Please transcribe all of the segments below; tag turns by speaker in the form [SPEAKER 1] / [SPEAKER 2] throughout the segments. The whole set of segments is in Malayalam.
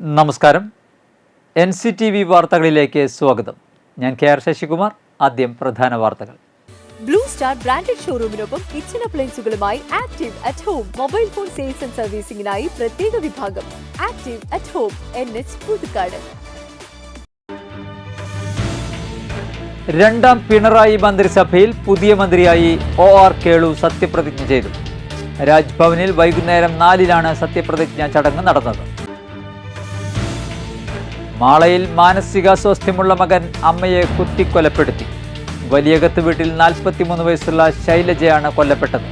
[SPEAKER 1] നമസ്കാരം. NCTV വാർത്തകളിലേക്ക് സ്വാഗതം. ഞാൻ KR ശശികുമാർ. ആദ്യം പ്രധാന വാർത്തകൾ.
[SPEAKER 2] ബ്ലൂ സ്റ്റാർ ബ്രാൻഡഡ് ഷോറൂമിനൊപ്പം കിച്ചൺ അപ്ലയൻസുകളുമായി active at home mobile phone sales and സർവീസിംഗിനായി പ്രത്യേക വിഭാഗം active at home NH Puthukkad.
[SPEAKER 1] രണ്ടാം പിണറായി മന്ത്രിസഭയിൽ പുതിയ മന്ത്രിയായി OR കേളു സത്യപ്രതിജ്ഞ ചെയ്തു. രാജ്ഭവനിൽ വൈകുന്നേരം 4-ാണ് സത്യപ്രതിജ്ഞാ ചടങ്ങ് നടന്നത്. മാളയിൽ മാനസികാസ്വാസ്ഥ്യമുള്ള മകൻ അമ്മയെ കുത്തിക്കൊലപ്പെടുത്തി. വലിയകത്ത് വീട്ടിൽ 43 വയസ്സുള്ള ശൈലജയാണ് കൊല്ലപ്പെട്ടത്.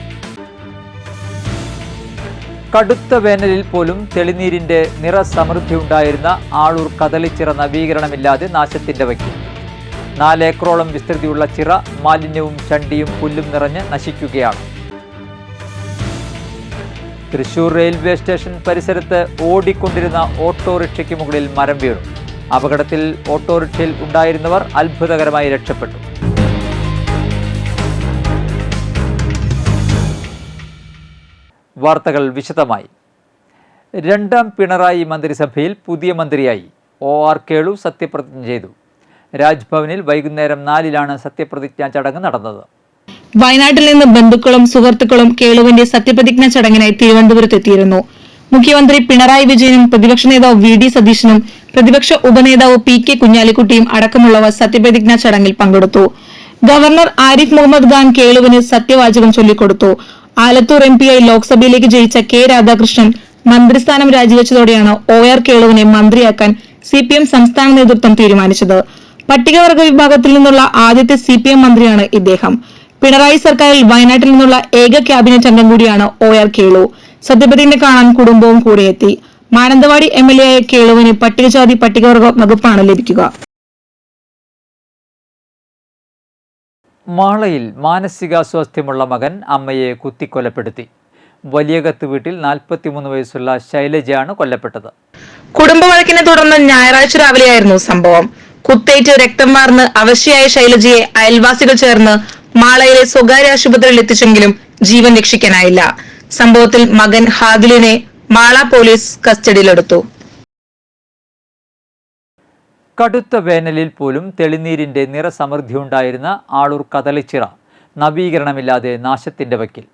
[SPEAKER 1] കടുത്ത വേനലിൽ പോലും തെളിനീരിന്റെ നിറസമൃദ്ധി ഉണ്ടായിരുന്ന ആളൂർ കദളിച്ചിറ നവീകരണമില്ലാതെ നാശത്തിന്റെ വക്കിൽ. 4 ഏക്കറോളം വിസ്തൃതിയുള്ള ചിറ മാലിന്യവും ചണ്ടിയും പുല്ലും നിറഞ്ഞ് നശിക്കുകയാണ്. തൃശൂർ റെയിൽവേ സ്റ്റേഷൻ പരിസരത്ത് ഓടിക്കൊണ്ടിരുന്ന ഓട്ടോറിക്ഷയ്ക്ക് മുകളിൽ മരം വീണു. അപകടത്തിൽ ഓട്ടോറിക്ഷയിൽ ഉണ്ടായിരുന്നവർ അത്ഭുതകരമായി രക്ഷപ്പെട്ടു. വാർത്തകൾ വിശദമായി. രണ്ടാം പിണറായി മന്ത്രിസഭയിൽ പുതിയ മന്ത്രിയായി OR കേളു സത്യപ്രതിജ്ഞ ചെയ്തു. രാജ്ഭവനിൽ വൈകുന്നേരം 4-ാണ് സത്യപ്രതിജ്ഞാ ചടങ്ങ് നടന്നത്.
[SPEAKER 3] വയനാട്ടിൽ നിന്ന് ബന്ധുക്കളും സുഹൃത്തുക്കളും കേളുവിന്റെ സത്യപ്രതിജ്ഞാ ചടങ്ങിനായി തിരുവനന്തപുരത്തെത്തിയിരുന്നു. മുഖ്യമന്ത്രി പിണറായി വിജയനും പ്രതിപക്ഷ നേതാവ് VD സതീശനും പ്രതിപക്ഷ ഉപനേതാവ് PK കുഞ്ഞാലിക്കുട്ടിയും അടക്കമുള്ളവർ സത്യപ്രതിജ്ഞാ ചടങ്ങിൽ പങ്കെടുത്തു. ഗവർണർ ആരിഫ് മുഹമ്മദ് ഖാൻ കേളുവിന് സത്യവാചകം ചൊല്ലിക്കൊടുത്തു. ആലത്തൂർ MP-യായി ലോക്സഭയിലേക്ക് ജയിച്ച K രാധാകൃഷ്ണൻ മന്ത്രിസ്ഥാനം രാജിവെച്ചതോടെയാണ് OR കേളുവിനെ മന്ത്രിയാക്കാൻ CPM സംസ്ഥാന നേതൃത്വം തീരുമാനിച്ചത്. പട്ടികവർഗ വിഭാഗത്തിൽ നിന്നുള്ള ആദ്യത്തെ CPM മന്ത്രിയാണ് ഇദ്ദേഹം. പിണറായി സർക്കാരിൽ വയനാട്ടിൽ നിന്നുള്ള ഏക ക്യാബിനറ്റ് അംഗം കൂടിയാണ് OR കേളു. സത്യപ്രതിജ്ഞ കാണാൻ കുടുംബവും കൂടെയെത്തി. മാനന്തവാടി MLA ആയ കേളുവിന് പട്ടികജാതി പട്ടികവർഗ വകുപ്പാണ് ലഭിക്കുക.
[SPEAKER 1] മാളയിൽ മാനസികാസ്വാസ്ഥ്യമുള്ള മകൻ അമ്മയെ കുത്തിക്കൊലപ്പെടുത്തി. വലിയകത്ത് വീട്ടിൽ 43 വയസ്സുള്ള ശൈലജയാണ് കൊല്ലപ്പെട്ടത്.
[SPEAKER 3] കുടുംബവഴക്കിനെ തുടർന്ന് ഞായറാഴ്ച രാവിലെയായിരുന്നു സംഭവം. കുത്തേറ്റ് രക്തം വാർന്ന് അവശയായ ശൈലജയെ അയൽവാസികൾ ചേർന്ന് മാളയിലെ സ്വകാര്യ ആശുപത്രിയിൽ എത്തിച്ചെങ്കിലും ജീവൻ രക്ഷിക്കാനായില്ല. സംഭവത്തിൽ മകൻ ഹാദിലിനെ മാള പോലീസ് കസ്റ്റഡിയിലെടുത്തു.
[SPEAKER 1] കടുത്ത വേനലിൽ പോലും തെളിനീരിന്റെ നിറസമൃദ്ധി ഉണ്ടായിരുന്ന ആളൂർ കദളിച്ചിറ നവീകരണമില്ലാതെ നാശത്തിന്റെ വക്കിൽ.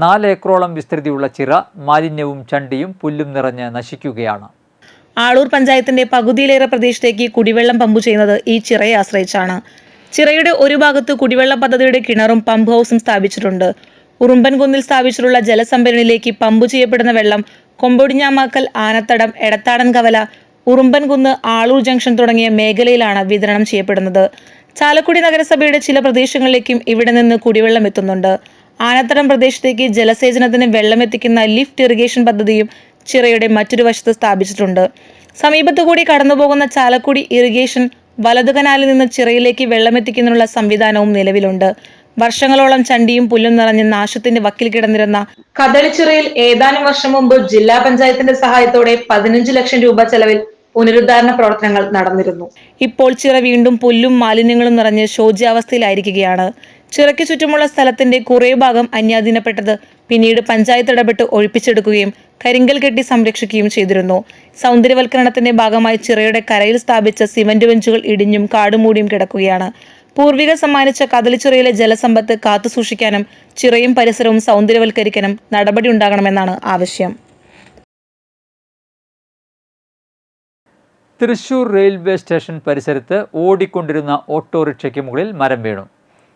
[SPEAKER 1] 4 ഏക്കറോളം വിസ്തൃതിയുള്ള ചിറ മാലിന്യവും ചണ്ടിയും പുല്ലും നിറഞ്ഞ് നശിക്കുകയാണ്.
[SPEAKER 3] ആളൂർ പഞ്ചായത്തിന്റെ പകുതിയിലേറെ പ്രദേശത്തേക്ക് കുടിവെള്ളം പമ്പ് ചെയ്യുന്നത് ഈ ചിറയെ ആശ്രയിച്ചാണ്. ചിറയുടെ ഒരു ഭാഗത്ത് കുടിവെള്ള പദ്ധതിയുടെ കിണറും പമ്പ് ഹൗസും സ്ഥാപിച്ചിട്ടുണ്ട്. ഉറുമ്പൻകുന്നിൽ സ്ഥാപിച്ചിട്ടുള്ള ജലസംഭരണിയിലേക്ക് പമ്പ് ചെയ്യപ്പെടുന്ന വെള്ളം കൊമ്പൊടിഞ്ഞാമാക്കൽ, ആനത്തടം, എടത്താടൻ കവല, ഉറുമ്പൻകുന്ന്, ആളൂർ ജംഗ്ഷൻ തുടങ്ങിയ മേഖലയിലാണ് വിതരണം ചെയ്യപ്പെടുന്നത്. ചാലക്കുടി നഗരസഭയുടെ ചില പ്രദേശങ്ങളിലേക്കും ഇവിടെ നിന്ന് കുടിവെള്ളം എത്തുന്നുണ്ട്. ആനത്തടം പ്രദേശത്തേക്ക് ജലസേചനത്തിന് വെള്ളമെത്തിക്കുന്ന ലിഫ്റ്റ് ഇറിഗേഷൻ പദ്ധതിയും ചിറയുടെ മറ്റൊരു വശത്ത് സ്ഥാപിച്ചിട്ടുണ്ട്. സമീപത്തുകൂടി കടന്നുപോകുന്ന ചാലക്കുടി ഇറിഗേഷൻ വലതു കനാലിൽ നിന്ന് ചിറയിലേക്ക് വെള്ളമെത്തിക്കുന്നതിനുള്ള സംവിധാനവും നിലവിലുണ്ട്. വർഷങ്ങളോളം ചണ്ടിയും പുല്ലും നിറഞ്ഞ് നാശത്തിന്റെ വക്കിൽ കിടന്നിരുന്ന കദളിച്ചിറയിൽ ഏതാനും വർഷം മുമ്പ് ജില്ലാ പഞ്ചായത്തിന്റെ സഹായത്തോടെ 15 ലക്ഷം രൂപ ചെലവിൽ പുനരുദ്ധാരണ പ്രവർത്തനങ്ങൾ നടന്നിരുന്നു. ഇപ്പോൾ ചിറ വീണ്ടും പുല്ലും മാലിന്യങ്ങളും നിറഞ്ഞ് ശോച്യാവസ്ഥയിലായിരിക്കുകയാണ്. ചിറയ്ക്ക് ചുറ്റുമുള്ള സ്ഥലത്തിന്റെ കുറേ ഭാഗം അന്യാധീനപ്പെട്ടത് പിന്നീട് പഞ്ചായത്ത് ഇടപെട്ട് ഒഴിപ്പിച്ചെടുക്കുകയും കരിങ്കൽ കെട്ടി സംരക്ഷിക്കുകയും ചെയ്തിരുന്നു. സൗന്ദര്യവൽക്കരണത്തിന്റെ ഭാഗമായി ചിറയുടെ കരയിൽ സ്ഥാപിച്ച സിമന്റ് ബെഞ്ചുകൾ ഇടിഞ്ഞും കാടുമൂടിയും കിടക്കുകയാണ്. പൂർവികർ സമ്മാനിച്ച കദളിച്ചിറയിലെ ജലസമ്പത്ത് കാത്തുസൂക്ഷിക്കാനും ചിറയും പരിസരവും സൗന്ദര്യവൽക്കരിക്കാനും നടപടി ഉണ്ടാകണമെന്നാണ് ആവശ്യം.
[SPEAKER 1] തൃശൂർ റെയിൽവേ സ്റ്റേഷൻ പരിസരത്ത് ഓടിക്കൊണ്ടിരുന്ന ഓട്ടോറിക്ഷയ്ക്ക് മുകളിൽ മരം വീണു.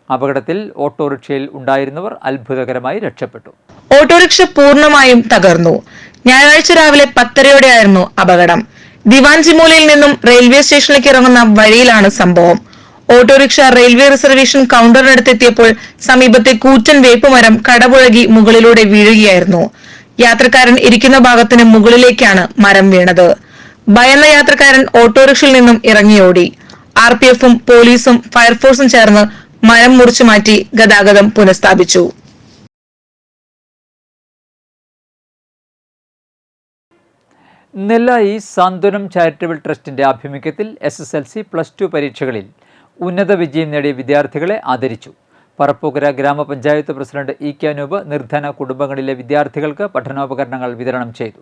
[SPEAKER 1] അപകടത്തിൽ ഓട്ടോറിക്ഷയിൽ ഉണ്ടായിരുന്നവർ അത്ഭുതകരമായി രക്ഷപ്പെട്ടു.
[SPEAKER 3] ഓട്ടോറിക്ഷ പൂർണ്ണമായും തകർന്നു. ഞായറാഴ്ച രാവിലെ 10:30-യോടെയായിരുന്നു അപകടം. ദിവാൻജിമൂലയിൽ നിന്നും റെയിൽവേ സ്റ്റേഷനിലേക്ക് ഇറങ്ങുന്ന വഴിയിലാണ് സംഭവം. ഓട്ടോറിക്ഷ റെയിൽവേ റിസർവേഷൻ കൗണ്ടറിനടുത്തെത്തിയപ്പോൾ സമീപത്തെ കൂറ്റൻ വേപ്പുമരം കടപുഴകി മുകളിലൂടെ വീഴുകയായിരുന്നു. യാത്രക്കാരൻ ഇരിക്കുന്ന ഭാഗത്തിന് മുകളിലേക്കാണ് മരം വീണത്. ഭയന്ന യാത്രക്കാരൻ ഓട്ടോറിക്ഷയിൽ നിന്നും ഇറങ്ങിയോടി. RPF-ഉം പോലീസും ഫയർഫോഴ്സും ചേർന്ന് മരം മുറിച്ചു മാറ്റി ഗതാഗതം പുനഃസ്ഥാപിച്ചു.
[SPEAKER 1] നെല്ലായി സാന്ത്വനം ചാരിറ്റബിൾ ട്രസ്റ്റിന്റെ ആഭിമുഖ്യത്തിൽ SSLC +2 പരീക്ഷകളിൽ ഉന്നത വിജയം നേടിയ വിദ്യാർത്ഥികളെ ആദരിച്ചു. പറപ്പൂക്കര ഗ്രാമപഞ്ചായത്ത് പ്രസിഡന്റ് EK അനൂപ് നിർധന കുടുംബങ്ങളിലെ വിദ്യാർത്ഥികൾക്ക് പഠനോപകരണങ്ങൾ വിതരണം ചെയ്തു.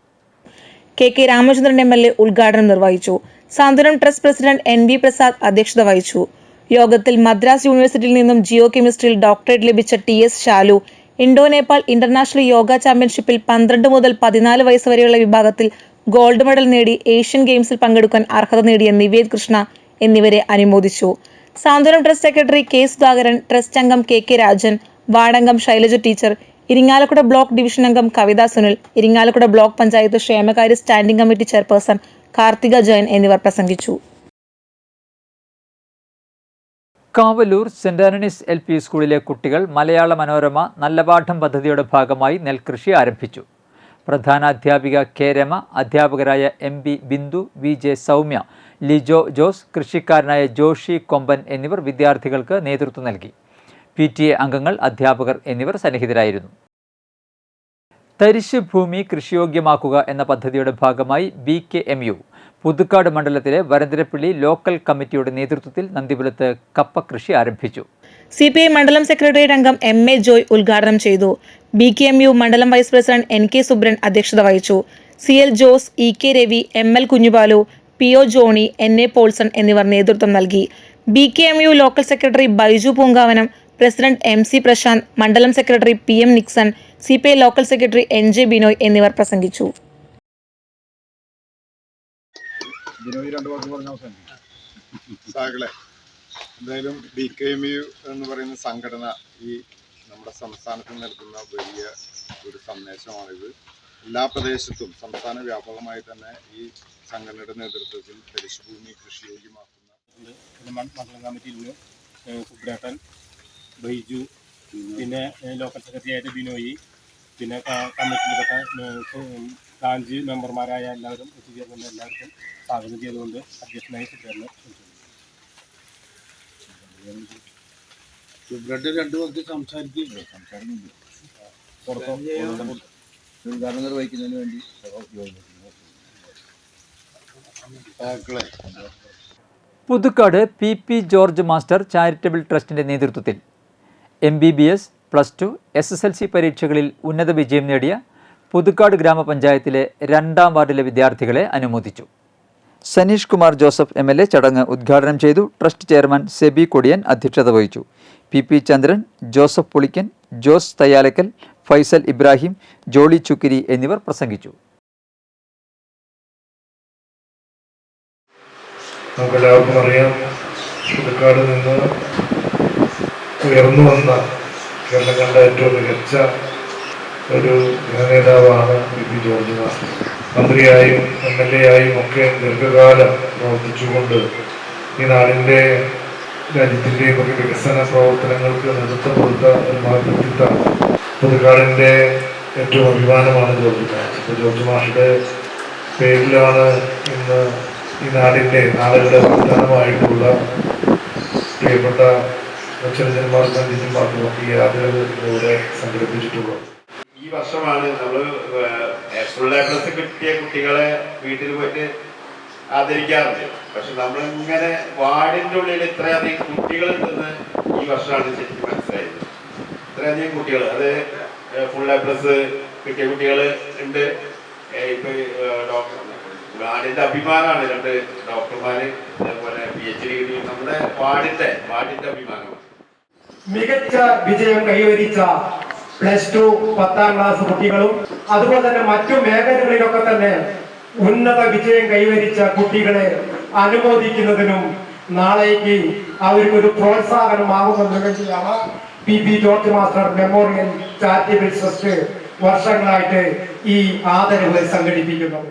[SPEAKER 3] കെ രാമചന്ദ്രൻ MLA ഉദ്ഘാടനം നിർവഹിച്ചു. സാന്ത്വനം ട്രസ്റ്റ് പ്രസിഡന്റ് NV പ്രസാദ് അധ്യക്ഷത വഹിച്ചു. യോഗത്തിൽ മദ്രാസ് യൂണിവേഴ്സിറ്റിയിൽ നിന്നും ജിയോ കെമിസ്ട്രിയിൽ ഡോക്ടറേറ്റ് ലഭിച്ച TS Shalu, Indo Nepal international yoga ചാമ്പ്യൻഷിപ്പിൽ 12 മുതൽ 14 വയസ്സ് വരെയുള്ള വിഭാഗത്തിൽ ഗോൾഡ് മെഡൽ നേടി ഏഷ്യൻ ഗെയിംസിൽ പങ്കെടുക്കാൻ അർഹത നേടിയ നിവേദ് കൃഷ്ണ എന്നിവരെ അനുമോദിച്ചു. Santhwanam trust secretary K Sudhakaran, trust അംഗം KK രാജൻ, വാർഡംഗം Shailaja teacher, Irinjalakuda block division അംഗം കവിത സുനിൽ, ഇരിങ്ങാലക്കുട ബ്ലോക്ക് പഞ്ചായത്ത് ക്ഷേമകാര്യ standing committee chairperson Karthika Jayan എന്നിവർ പ്രസംഗിച്ചു.
[SPEAKER 1] കാവലൂർ സെന്റ് ആന്റണീസ് LP സ്കൂളിലെ കുട്ടികൾ മലയാള മനോരമ നല്ല പാഠം പദ്ധതിയുടെ ഭാഗമായി നെൽകൃഷി ആരംഭിച്ചു. പ്രധാനാധ്യാപിക K രമ, അധ്യാപകരായ MB ബിന്ദു, VJ സൗമ്യ, ലിജോ ജോസ്, കൃഷിക്കാരനായ ജോഷി കൊമ്പൻ എന്നിവർ വിദ്യാർത്ഥികൾക്ക് നേതൃത്വം നൽകി. PTA അംഗങ്ങൾ, അധ്യാപകർ എന്നിവർ സന്നിഹിതരായിരുന്നു. തരിശ് ഭൂമി കൃഷിയോഗ്യമാക്കുക എന്ന പദ്ധതിയുടെ ഭാഗമായി BKMU പുതുക്കാട് മണ്ഡലത്തിലെ വരന്തരപ്പള്ളി ലോക്കൽ കമ്മിറ്റിയുടെ നേതൃത്വത്തിൽ നന്ദിപുരത്ത് കപ്പ കൃഷി ആരംഭിച്ചു.
[SPEAKER 3] CPI മണ്ഡലം സെക്രട്ടേറിയറ്റ് അംഗം MA ജോയ് ഉദ്ഘാടനം ചെയ്തു. BKMU മണ്ഡലം വൈസ് പ്രസിഡന്റ് NK സുബ്രൻ അധ്യക്ഷത വഹിച്ചു. CL Jose, EK Ravi, ML Kunjubalu, PO Johny, NA Paulson എന്നിവർ നേതൃത്വം നൽകി. BKMU local secretary Baiju Poonkavanam, president MC Prashanth, മണ്ഡലം secretary PM Nixon, CPI local secretary NJ Binoy എന്നിവർ പ്രസംഗിച്ചു.
[SPEAKER 4] എന്തായാലും BKMU എന്ന് പറയുന്ന സംഘടന ഈ നമ്മുടെ സംസ്ഥാനത്ത് നൽകുന്ന വലിയ ഒരു സന്ദേശമാണിത്. എല്ലാ പ്രദേശത്തും സംസ്ഥാന വ്യാപകമായി തന്നെ ഈ സംഘടനയുടെ നേതൃത്വത്തിൽ തരിശുഭൂമി കൃഷിയോഗ്യമാക്കുന്ന
[SPEAKER 5] മണ്ഡലം കമ്മിറ്റിയിൽ നിന്ന് സുബ്രേട്ടൻ, ബൈജു, പിന്നെ ലോക്കൽ സെക്രട്ടറി ആയിട്ട് ബിനോയി, പിന്നെ കമ്മിറ്റിയിൽപ്പെട്ട ബ്രാഞ്ച് മെമ്പർമാരായ എല്ലാവരും ഒത്തുചേർന്ന എല്ലാവർക്കും സ്വാഗതം ചെയ്തുകൊണ്ട് അധ്യക്ഷനായി
[SPEAKER 6] സുബ്രേട്ടൻ രണ്ടു പേർക്ക് സംസാരിക്കുന്നുണ്ട്. ഉദ്ഘാടനം നിർവഹിക്കുന്നതിന് വേണ്ടി
[SPEAKER 1] Puthukkad PP George master charitable ട്രസ്റ്റിന്റെ നേതൃത്വത്തിൽ MBBS, +2, SSLC പരീക്ഷകളിൽ ഉന്നത വിജയം നേടിയ പുതുക്കാട് ഗ്രാമപഞ്ചായത്തിലെ 2ാം വാർഡിലെ വിദ്യാർത്ഥികളെ അനുമോദിച്ചു. സനീഷ് കുമാർ ജോസഫ് MLA ചടങ്ങ് ഉദ്ഘാടനം ചെയ്തു. ട്രസ്റ്റ് ചെയർമാൻ സെബി കൊടിയൻ അധ്യക്ഷത വഹിച്ചു. PP ചന്ദ്രൻ, ജോസഫ് പുളിക്കൻ, ജോസ് തയ്യാലക്കൽ, ഫൈസൽ ഇബ്രാഹിം, ജോളി ചുക്കിരി എന്നിവർ പ്രസംഗിച്ചു.
[SPEAKER 7] നമുക്കെല്ലാവർക്കും അറിയാം, പുതുക്കാട് നിന്ന് ഉയർന്നു വന്ന കേരളം കണ്ട ഏറ്റവും മികച്ച ഒരു നേതാവാണ് PP ജോർജ് മാസ്റ്റർ. മന്ത്രിയായും MLA ആയും ഒക്കെ ദീർഘകാലം പ്രവർത്തിച്ചുകൊണ്ട് ഈ നാടിൻ്റെ രാജ്യത്തിൻ്റെയും ഒക്കെ വികസന പ്രവർത്തനങ്ങൾക്ക് നേതൃത്വം കൊടുത്ത ഒരു മഹത്വത്തിത്ത പുതുക്കാടിൻ്റെ ഏറ്റവും അഭിമാനമാണ് ജോർജ് മാസ്റ്റർ. ഇപ്പോൾ ജോർജ് മാസ്റ്ററുടെ പേരിലാണ് ഇന്ന് ഈ നാടിൻ്റെ നാളുകളുടെ പ്രധാനമായിട്ടുള്ള പ്രിയപ്പെട്ട അച്ഛനന്മാർക്കും അഞ്ചന്മാർക്കും ഒക്കെ ഈ ആദരവ് ഇവിടെ സംഘടിപ്പിച്ചിട്ടുള്ളത്.
[SPEAKER 8] ഈ വർഷമാണ് നമ്മൾ ഫുൾ A+ കിട്ടിയ കുട്ടികളെ വീട്ടിൽ പോയിട്ട് ആദരിക്കാറുണ്ട്. പക്ഷെ നമ്മളിങ്ങനെ വാർഡിൻ്റെ ഉള്ളിൽ ഇത്രയധികം കുട്ടികളുണ്ടെന്ന് ഈ വർഷമാണ് ശരിക്കും മനസ്സിലായത്. ഇത്രയധികം കുട്ടികൾ, അത് ഫുൾ A+ കിട്ടിയ കുട്ടികൾ ഉണ്ട്. ഇപ്പൊ വാർഡിന്റെ അഭിമാനമാണ് 2 ഡോക്ടർമാര്, അതേപോലെ PhD കിട്ടി. നമ്മുടെ വാർഡിന്റെ അഭിമാനമാണ്.
[SPEAKER 9] മികച്ച വിജയം കൈവരിച്ച +2, 10ാം ക്ലാസ് കുട്ടികളും അതുപോലെ തന്നെ മറ്റു മേഖലകളിലൊക്കെ തന്നെ ഉന്നത വിജയം കൈവരിച്ച കുട്ടികളെ അനുമോദിക്കുന്നതിനും നാളേക്ക് അവർക്കൊരു പ്രോത്സാഹനമാകുന്നതിനു വേണ്ടിയാണ് PP George master memorial charitable trust വർഷങ്ങളായിട്ട് ഈ ആദരവ് സംഘടിപ്പിക്കുന്നത്.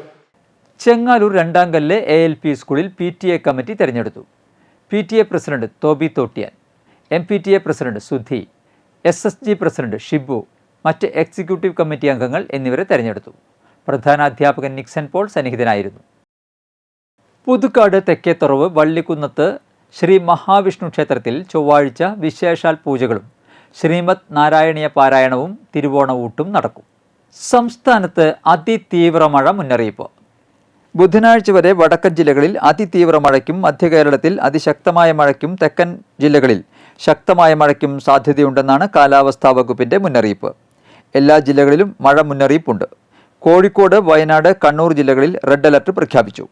[SPEAKER 1] ചെങ്ങാലൂർ 2ാം കല്ല് ALP സ്കൂളിൽ PTA കമ്മിറ്റി തെരഞ്ഞെടുത്തു. PTA president Tobi Thottiyan, MPTA president Sudhi, SSG president Shibu, മറ്റ് എക്സിക്യൂട്ടീവ് കമ്മിറ്റി അംഗങ്ങൾ എന്നിവരെ തെരഞ്ഞെടുത്തു. പ്രധാനാധ്യാപകൻ നിക്സൺ പോൾ സന്നിഹിതനായിരുന്നു. പുതുക്കാട് തെക്കേത്തുറവ് വള്ളിക്കുന്നത്ത് ശ്രീ മഹാവിഷ്ണു ക്ഷേത്രത്തിൽ ചൊവ്വാഴ്ച വിശേഷാൽ പൂജകളും ശ്രീമദ് നാരായണീയ പാരായണവും തിരുവോണവൂട്ടും നടക്കും. സംസ്ഥാനത്ത് അതിതീവ്ര മഴ മുന്നറിയിപ്പ്. ബുധനാഴ്ച വരെ വടക്കൻ ജില്ലകളിൽ അതിതീവ്ര മഴയ്ക്കും മധ്യകേരളത്തിൽ അതിശക്തമായ മഴയ്ക്കും തെക്കൻ ജില്ലകളിൽ ശക്തമായ മഴയ്ക്കും സാധ്യതയുണ്ടെന്നാണ് കാലാവസ്ഥാ വകുപ്പിൻ്റെ മുന്നറിയിപ്പ്. എല്ലാ ജില്ലകളിലും മഴ മുന്നറിയിപ്പുണ്ട്. കോഴിക്കോട്, വയനാട്, കണ്ണൂർ ജില്ലകളിൽ റെഡ് അലർട്ട് പ്രഖ്യാപിച്ചു.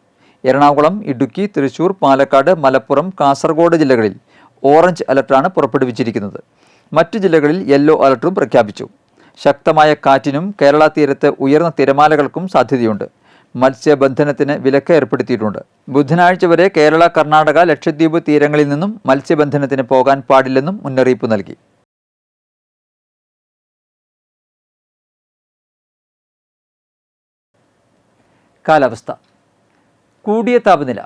[SPEAKER 1] എറണാകുളം, ഇടുക്കി, തൃശൂർ, പാലക്കാട്, മലപ്പുറം, കാസർഗോഡ് ജില്ലകളിൽ ഓറഞ്ച് അലർട്ടാണ് പുറപ്പെടുവിച്ചിരിക്കുന്നത്. മറ്റു ജില്ലകളിൽ യെല്ലോ അലർട്ടും പ്രഖ്യാപിച്ചു. ശക്തമായ കാറ്റിനും കേരള തീരത്ത് ഉയർന്ന തിരമാലകൾക്കും സാധ്യതയുണ്ട്. മത്സ്യബന്ധനത്തിന് വിലക്ക് ഏർപ്പെടുത്തിയിട്ടുണ്ട്. ബുധനാഴ്ച വരെ കേരള, കർണാടക, ലക്ഷദ്വീപ് തീരങ്ങളിൽ നിന്നും മത്സ്യബന്ധനത്തിന് പോകാൻ പാടില്ലെന്നും മുന്നറിയിപ്പ് നൽകി. കാലാവസ്ഥ. കൂടിയ താപനില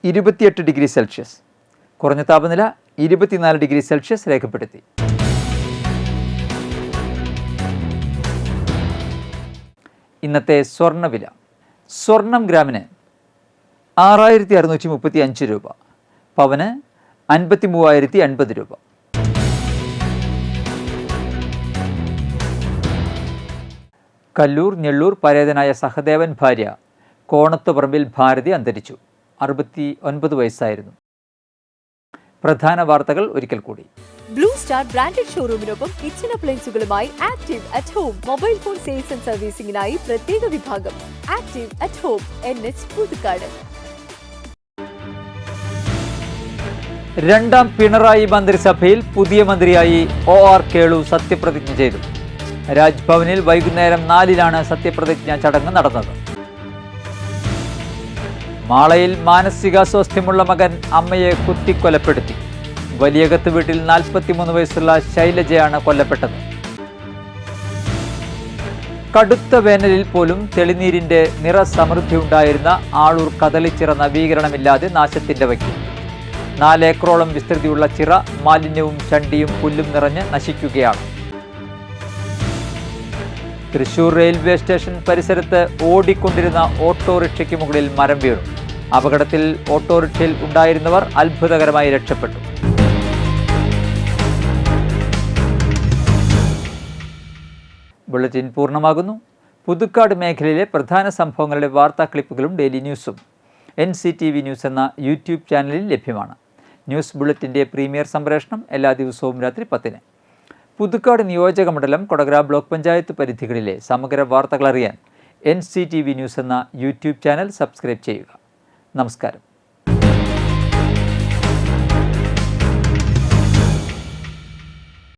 [SPEAKER 1] 28 ഡിഗ്രി സെൽഷ്യസ്, കുറഞ്ഞ താപനില 24 ഡിഗ്രി സെൽഷ്യസ് രേഖപ്പെടുത്തി. ഇന്നത്തെ സ്വർണ്ണവില. സ്വർണം ഗ്രാമിന് 6635 രൂപ, പവന് 53,080 രൂപ. കല്ലൂർ ഞെള്ളൂർ പരേതനായ സഹദേവൻ ഭാര്യ കോണത്തുപറമ്പിൽ ഭാരതി അന്തരിച്ചു. 69 വയസ്സായിരുന്നു. പ്രധാന വാർത്തകൾ ഒരിക്കൽ കൂടി.
[SPEAKER 2] ബ്ലൂ സ്റ്റാർ ബ്രാൻഡഡ് ഷോറൂമിനൊപ്പം കിച്ചൺ അപ്ലയൻസുകളുമായി active at home. Mobile phone sales and സർവീസിംഗിനായി പ്രത്യേക വിഭാഗം. Active at home, NH Puthukkad.
[SPEAKER 1] രണ്ടാം പിണറായി മന്ത്രിസഭയിൽ പുതിയ മന്ത്രിയായി OR കേളു സത്യപ്രതിജ്ഞ ചെയ്തു. രാജ്ഭവനിൽ വൈകുന്നേരം 4-ാണ് സത്യപ്രതിജ്ഞാ ചടങ്ങ് നടന്നത്. മാളയിൽ മാനസികാസ്വാസ്ഥ്യമുള്ള മകൻ അമ്മയെ കുത്തിക്കൊലപ്പെടുത്തി. വലിയകത്ത് വീട്ടിൽ 43 വയസ്സുള്ള ശൈലജയാണ് കൊല്ലപ്പെട്ടത്. കടുത്ത വേനലിൽ പോലും തെളിനീരിന്റെ നിറസമൃദ്ധി ഉണ്ടായിരുന്ന ആളൂർ കദളിച്ചിറ നവീകരണമില്ലാതെ നാശത്തിന്റെ വക്കിൽ. 4 ഏക്കറോളം വിസ്തൃതിയുള്ള ചിറ മാലിന്യവും ചണ്ടിയും പുല്ലും നിറഞ്ഞ് നശിക്കുകയാണ്. തൃശൂർ റെയിൽവേ സ്റ്റേഷൻ പരിസരത്ത് ഓടിക്കൊണ്ടിരുന്ന ഓട്ടോറിക്ഷയ്ക്ക് മുകളിൽ മരം വീണു. അപകടത്തിൽ ഓട്ടോറിക്ഷയിൽ ഉണ്ടായിരുന്നവർ അത്ഭുതകരമായി രക്ഷപ്പെട്ടു. ബുള്ളറ്റിൻ പൂർണ്ണമാകുന്നു. പുതുക്കാട് മേഖലയിലെ പ്രധാന സംഭവങ്ങളുടെ വാർത്താ ക്ലിപ്പുകളും ഡെയിലി ന്യൂസും NCTV ന്യൂസ് എന്ന യൂട്യൂബ് ചാനലിൽ ലഭ്യമാണ്. ന്യൂസ് ബുള്ളറ്റിൻ്റെ പ്രീമിയർ സംപ്രേഷണം എല്ലാ ദിവസവും രാത്രി 10-ന്. പുതുക്കാട് നിയോജക മണ്ഡലം, കൊടകര ബ്ലോക്ക് പഞ്ചായത്ത് പരിധികളിലെ സമഗ്ര വാർത്തകൾ അറിയാൻ NCTV ന്യൂസ് എന്ന യൂട്യൂബ് ചാനൽ സബ്സ്ക്രൈബ് ചെയ്യുക. നമസ്കാരം.